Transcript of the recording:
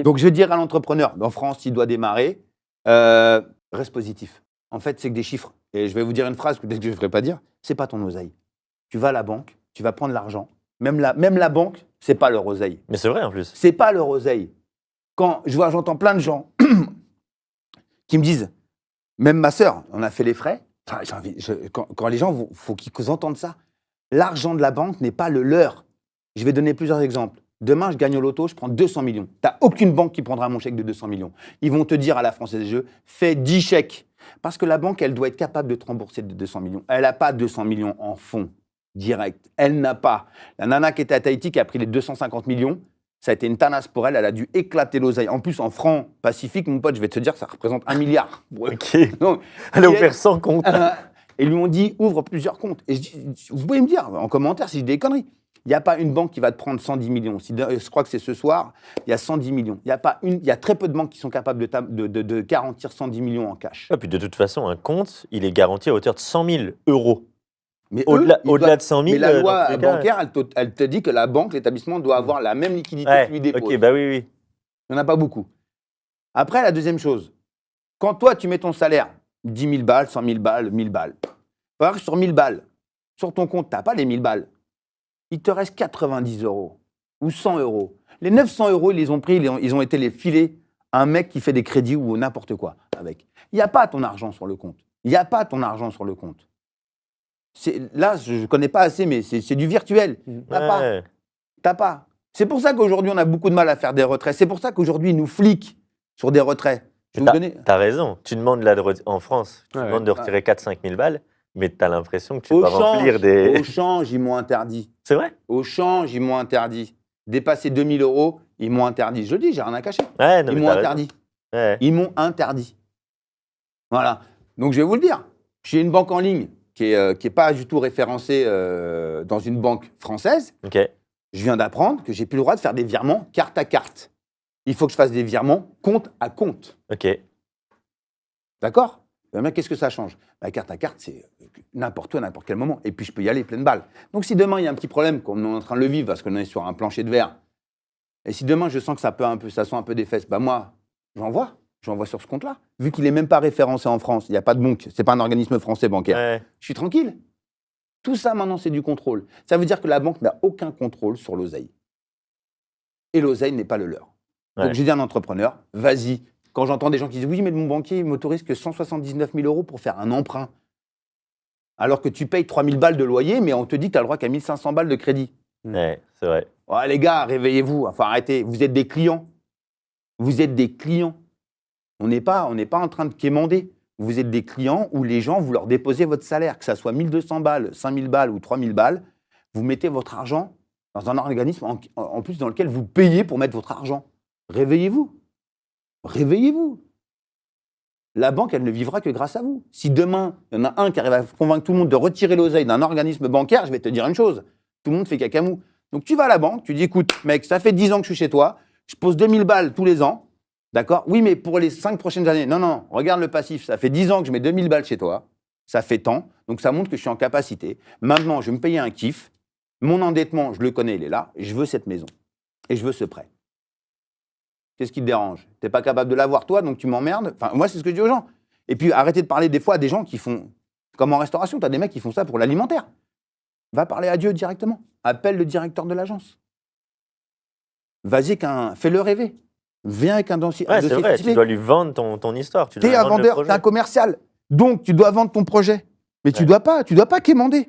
Donc, je dirais à l'entrepreneur, en France, s'il doit démarrer, reste positif. En fait, c'est que des chiffres. Et je vais vous dire une phrase que peut-être que je ne ferai pas dire. C'est pas ton oseille. Tu vas à la banque, tu vas prendre l'argent. Même la banque, c'est pas leur oseille. Mais c'est vrai en plus. C'est pas leur oseille. Quand j'entends plein de gens qui me disent, même ma sœur, on a fait les frais. Enfin, quand les gens, faut qu'ils entendent ça. L'argent de la banque n'est pas le leur. Je vais donner plusieurs exemples. Demain, je gagne au loto, je prends 200 millions. Tu n'as aucune banque qui prendra mon chèque de 200 millions. Ils vont te dire à la Française des Jeux, fais 10 chèques. Parce que la banque, elle doit être capable de te rembourser de 200 millions. Elle n'a pas 200 millions en fonds direct. Elle n'a pas. La nana qui était à Tahiti, qui a pris les 250 millions, ça a été une tanasse pour elle. Elle a dû éclater l'oseille. En plus, en francs pacifiques, mon pote, je vais te dire, ça représente 1 milliard. Ok. Donc, Elle a ouvert 100 comptes. Et lui ont dit, ouvre plusieurs comptes. Et je dis, vous pouvez me dire en commentaire si je dis des conneries. Il n'y a pas une banque qui va te prendre 110 millions. Je crois que c'est ce soir, il y a 110 millions. Il y a très peu de banques qui sont capables de garantir 110 millions en cash. Et puis de toute façon, un compte, il est garanti à hauteur de 100 000 euros. Mais au-delà de 100 000, mais la loi bancaire, elle te dit que la banque, l'établissement doit avoir la même liquidité que lui dépose. Ok, bah oui. Il n'y en a pas beaucoup. Après, la deuxième chose, quand toi, tu mets ton salaire, 10 000 balles, 100 000 balles, 1000 balles, alors sur 1000 balles, sur ton compte, tu n'as pas les 1000 balles. Il te reste 90 euros ou 100 euros. Les 900 euros, ils les ont pris, ils ont été les filés à un mec qui fait des crédits ou n'importe quoi avec. Il n'y a pas ton argent sur le compte. Il n'y a pas ton argent sur le compte. Là, je ne connais pas assez, mais c'est du virtuel. T'as pas. C'est pour ça qu'aujourd'hui, on a beaucoup de mal à faire des retraits. C'est pour ça qu'aujourd'hui, ils nous fliquent sur des retraits. T'as raison. Tu demandes en France, tu demandes de retirer 4-5 000 balles, mais tu as l'impression que tu dois remplir des... Au change, ils m'ont interdit. C'est vrai? Au change, ils m'ont interdit. Dépasser 2 000 euros, ils m'ont interdit. Je le dis, j'ai rien à cacher. Ils m'ont interdit. Ils m'ont interdit. Voilà. Donc, je vais vous le dire. J'ai une banque en ligne qui est pas du tout référencée dans une banque française. Ok. Je viens d'apprendre que j'ai plus le droit de faire des virements carte à carte. Il faut que je fasse des virements compte à compte. Ok. D'accord? Mais qu'est-ce que ça change? La carte à carte, c'est n'importe où, à n'importe quel moment. Et puis, je peux y aller pleine balle. Donc, si demain, il y a un petit problème, comme on est en train de le vivre, parce qu'on est sur un plancher de verre, et si demain, je sens que ça sent un peu des fesses, bah moi, j'envoie sur ce compte-là. Vu qu'il n'est même pas référencé en France, il n'y a pas de banque, c'est pas un organisme français bancaire. Je suis tranquille. Tout ça, maintenant, c'est du contrôle. Ça veut dire que la banque n'a aucun contrôle sur l'oseille. Et l'oseille n'est pas le leur. Donc, j'ai dit à un entrepreneur, vas-y. Quand j'entends des gens qui disent « Oui, mais mon banquier, il m'autorise que 179 000 euros pour faire un emprunt. » Alors que tu payes 3 000 balles de loyer, mais on te dit que tu as le droit qu'à 1 500 balles de crédit. Ouais, c'est vrai. Ouais, les gars, réveillez-vous. Enfin, arrêtez. Vous êtes des clients. Vous êtes des clients. On n'est pas en train de quémander. Vous êtes des clients où les gens, vous leur déposez votre salaire, que ça soit 1 200 balles, 5 000 balles ou 3 000 balles. Vous mettez votre argent dans un organisme en plus dans lequel vous payez pour mettre votre argent. Réveillez-vous. Réveillez-vous. La banque, elle ne vivra que grâce à vous. Si demain, il y en a un qui arrive à convaincre tout le monde de retirer l'oseille d'un organisme bancaire, je vais te dire une chose. Tout le monde fait cacamou. Donc, tu vas à la banque, tu dis, écoute, mec, ça fait 10 ans que je suis chez toi, je pose 2000 balles tous les ans, d'accord? Oui, mais pour les 5 prochaines années. Non, regarde le passif, ça fait 10 ans que je mets 2000 balles chez toi, ça fait tant, donc ça montre que je suis en capacité. Maintenant, je vais me payer un kiff. Mon endettement, je le connais, il est là. Je veux cette maison. Et je veux ce prêt. Qu'est-ce qui te dérange? Tu n'es pas capable de l'avoir toi, donc tu m'emmerdes. Enfin, moi, c'est ce que je dis aux gens. Et puis, arrêtez de parler des fois à des gens qui font, comme en restauration, tu as des mecs qui font ça pour l'alimentaire. Va parler à Dieu directement. Appelle le directeur de l'agence. Vas-y, fais-le rêver. Viens avec un dossier. Ouais, c'est vrai, tu dois lui vendre ton histoire. Tu es un vendeur, tu es un commercial. Donc, tu dois vendre ton projet. Mais tu dois pas quémander.